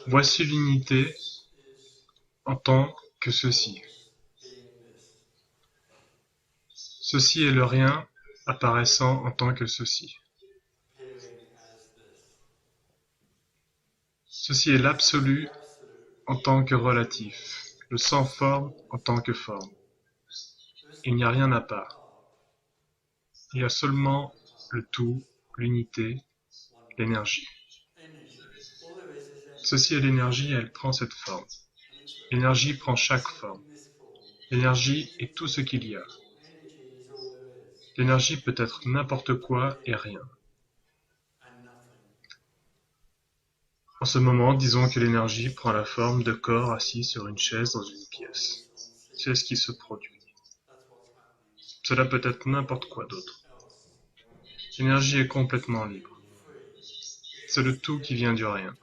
Voici l'unité en tant que ceci. Ceci est le rien apparaissant en tant que ceci. Ceci est l'absolu en tant que relatif, le sans forme en tant que forme. Il n'y a rien à part. Il y a seulement le tout, l'unité, l'énergie. Ceci est l'énergie et elle prend cette forme. L'énergie prend chaque forme. L'énergie est tout ce qu'il y a. L'énergie peut être n'importe quoi et rien. En ce moment, disons que l'énergie prend la forme de corps assis sur une chaise dans une pièce. C'est ce qui se produit. Cela peut être n'importe quoi d'autre. L'énergie est complètement libre. C'est le tout qui vient du rien.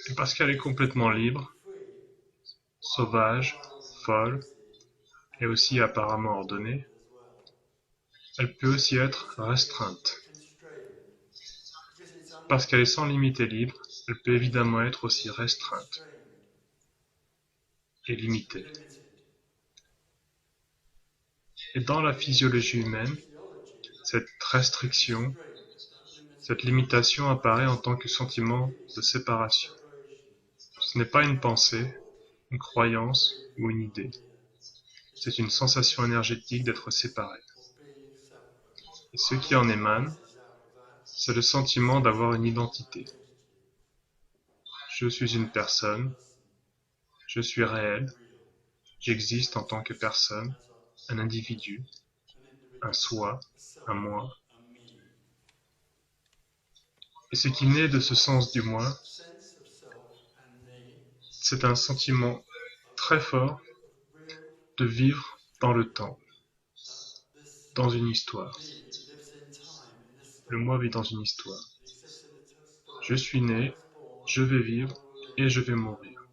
Et parce qu'elle est complètement libre, sauvage, folle, et aussi apparemment ordonnée, elle peut aussi être restreinte. Parce qu'elle est sans limite et libre, elle peut évidemment être aussi restreinte et limitée. Et dans la physiologie humaine, cette restriction, cette limitation apparaît en tant que sentiment de séparation. Ce n'est pas une pensée, une croyance ou une idée. C'est une sensation énergétique d'être séparé. Et ce qui en émane, c'est le sentiment d'avoir une identité. Je suis une personne, je suis réel, j'existe en tant que personne, un individu, un soi, un moi. Et ce qui naît de ce sens du moi, c'est un sentiment très fort de vivre dans le temps, dans une histoire. Le moi vit dans une histoire. Je suis né, je vais vivre et je vais mourir.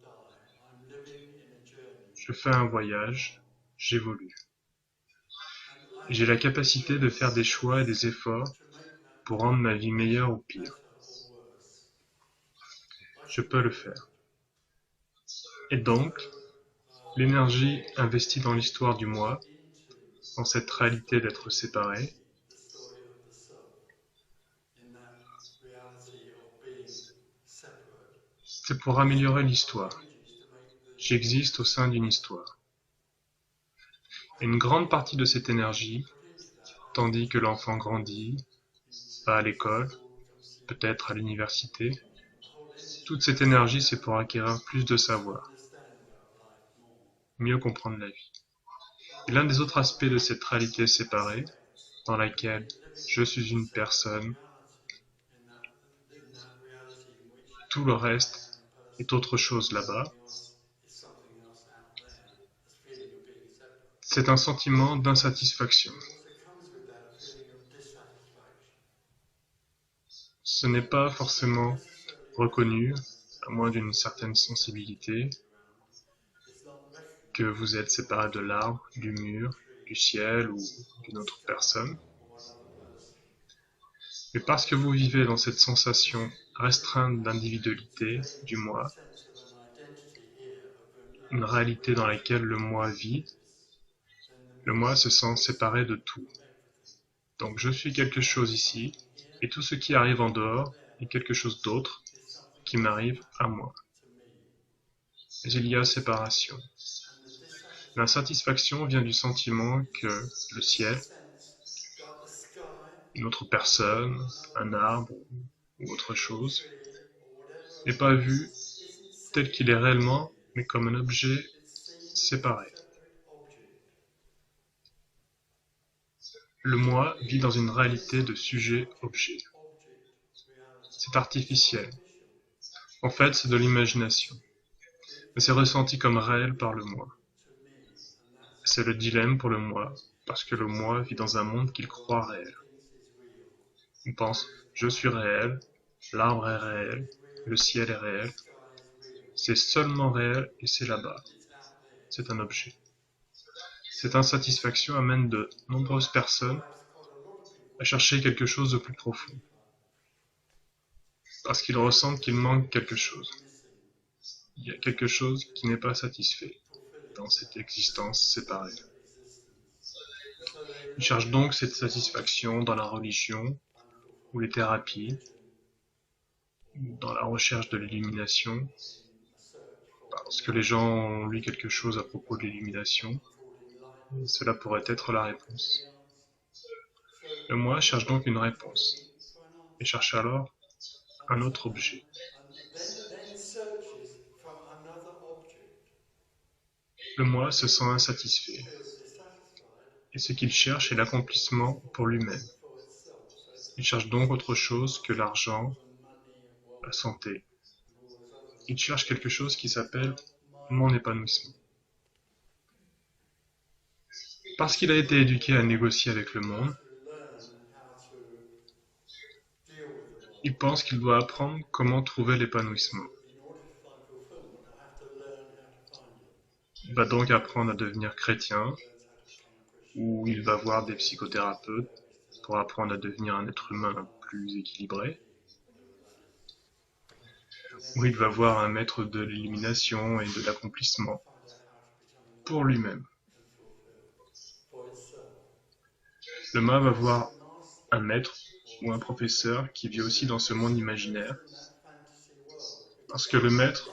Je fais un voyage, j'évolue. J'ai la capacité de faire des choix et des efforts pour rendre ma vie meilleure ou pire. Je peux le faire. Et donc, l'énergie investie dans l'histoire du moi, dans cette réalité d'être séparé, c'est pour améliorer l'histoire. J'existe au sein d'une histoire. Et une grande partie de cette énergie, tandis que l'enfant grandit, va à l'école, peut-être à l'université, toute cette énergie c'est pour acquérir plus de savoir, mieux comprendre la vie. Et l'un des autres aspects de cette réalité séparée, dans laquelle je suis une personne, tout le reste est autre chose là-bas, c'est un sentiment d'insatisfaction. Ce n'est pas forcément reconnu, à moins d'une certaine sensibilité, que vous êtes séparé de l'arbre, du mur, du ciel ou d'une autre personne. Mais parce que vous vivez dans cette sensation restreinte d'individualité du moi, une réalité dans laquelle le moi vit, le moi se sent séparé de tout. Donc je suis quelque chose ici, et tout ce qui arrive en dehors est quelque chose d'autre qui m'arrive à moi. Mais il y a séparation. L'insatisfaction vient du sentiment que le ciel, une autre personne, un arbre ou autre chose, n'est pas vu tel qu'il est réellement, mais comme un objet séparé. Le moi vit dans une réalité de sujet-objet. C'est artificiel. En fait, c'est de l'imagination. Mais c'est ressenti comme réel par le moi. C'est le dilemme pour le moi, parce que le moi vit dans un monde qu'il croit réel. Il pense, je suis réel, l'arbre est réel, le ciel est réel. C'est seulement réel et c'est là-bas. C'est un objet. Cette insatisfaction amène de nombreuses personnes à chercher quelque chose de plus profond. parce qu'ils ressentent qu'il manque quelque chose. Il y a quelque chose qui n'est pas satisfait dans cette existence séparée. Ils cherchent donc cette satisfaction dans la religion ou les thérapies, dans la recherche de l'illumination, parce que les gens ont lu quelque chose à propos de l'illumination, et cela pourrait être la réponse. Le moi cherche donc une réponse, et cherche alors un autre objet. Le moi se sent insatisfait, et ce qu'il cherche est l'accomplissement pour lui-même. Il cherche donc autre chose que l'argent, la santé. Il cherche quelque chose qui s'appelle mon épanouissement. Parce qu'il a été éduqué à négocier avec le monde, il pense qu'il doit apprendre comment trouver l'épanouissement. Il va donc apprendre à devenir chrétien, ou il va voir des psychothérapeutes pour apprendre à devenir un être humain plus équilibré, ou il va voir un maître de l'illumination et de l'accomplissement pour lui-même. Le mât va voir un maître ou un professeur qui vit aussi dans ce monde imaginaire, parce que le maître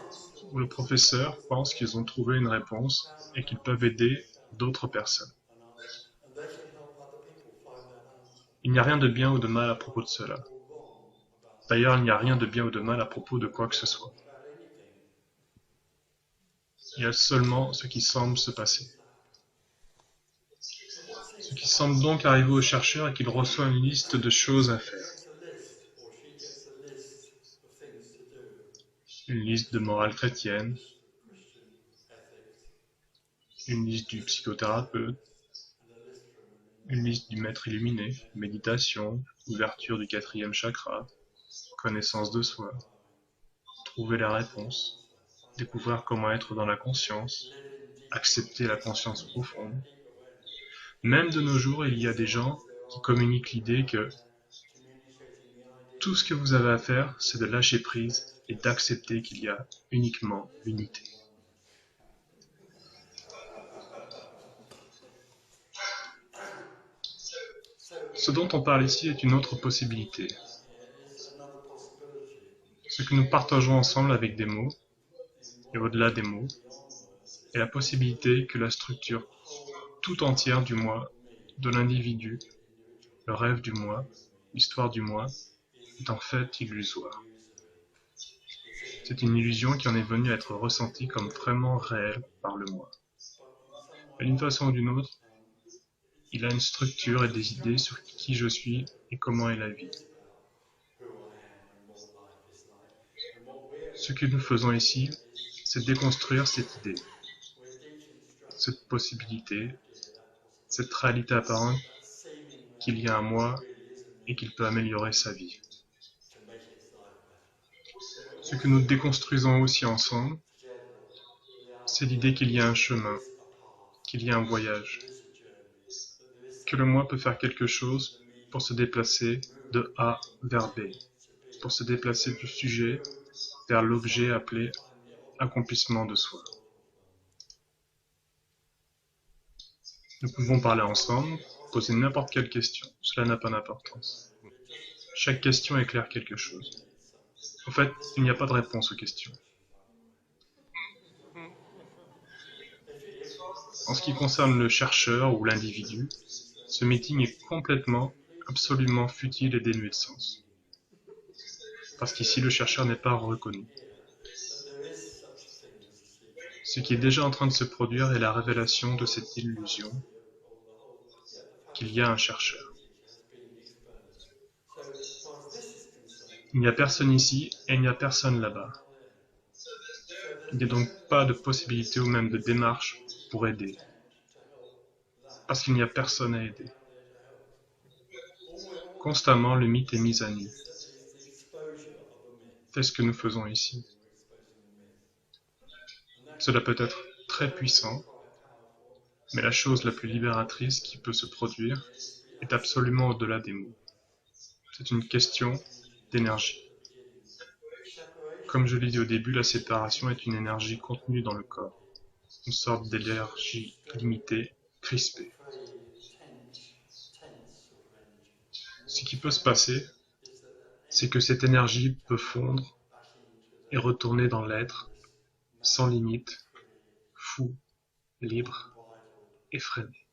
ou le professeur pense qu'ils ont trouvé une réponse et qu'ils peuvent aider d'autres personnes. Il n'y a rien de bien ou de mal à propos de cela. D'ailleurs, il n'y a rien de bien ou de mal à propos de quoi que ce soit. Il y a seulement ce qui semble se passer. Ce qui semble donc arriver au chercheur est qu'il reçoit une liste de choses à faire. Une liste de morale chrétienne, une liste du psychothérapeute, une liste du maître illuminé, méditation, ouverture du 4e chakra, connaissance de soi, trouver la réponse, découvrir comment être dans la conscience, accepter la conscience profonde. Même de nos jours, il y a des gens qui communiquent l'idée que tout ce que vous avez à faire, c'est de lâcher prise et d'accepter qu'il y a uniquement l'unité. Ce dont on parle ici est une autre possibilité. Ce que nous partageons ensemble avec des mots, et au-delà des mots, est la possibilité que la structure tout entière du moi, de l'individu, le rêve du moi, l'histoire du moi, est en fait illusoire. C'est une illusion qui en est venue à être ressentie comme vraiment réelle par le moi. Mais d'une façon ou d'une autre, il a une structure et des idées sur qui je suis et comment est la vie. Ce que nous faisons ici, c'est déconstruire cette idée, cette possibilité, cette réalité apparente qu'il y a un moi et qu'il peut améliorer sa vie. Ce que nous déconstruisons aussi ensemble, c'est l'idée qu'il y a un chemin, qu'il y a un voyage, que le moi peut faire quelque chose pour se déplacer de A vers B, pour se déplacer du sujet vers l'objet appelé accomplissement de soi. Nous pouvons parler ensemble, poser n'importe quelle question, cela n'a pas d'importance. Chaque question éclaire quelque chose. En fait, il n'y a pas de réponse aux questions. En ce qui concerne le chercheur ou l'individu, ce meeting est complètement, absolument futile et dénué de sens. Parce qu'ici le chercheur n'est pas reconnu. Ce qui est déjà en train de se produire est la révélation de cette illusion qu'il y a un chercheur. Il n'y a personne ici et il n'y a personne là-bas. Il n'y a donc pas de possibilité ou même de démarche pour aider. Parce qu'il n'y a personne à aider. Constamment, le mythe est mis à nu. C'est ce que nous faisons ici. Cela peut être très puissant, mais la chose la plus libératrice qui peut se produire est absolument au-delà des mots. C'est une question d'énergie. Comme je l'ai dit au début, la séparation est une énergie contenue dans le corps, une sorte d'énergie limitée, crispée. Ce qui peut se passer, c'est que cette énergie peut fondre et retourner dans l'être, sans limite, fou, libre, effréné.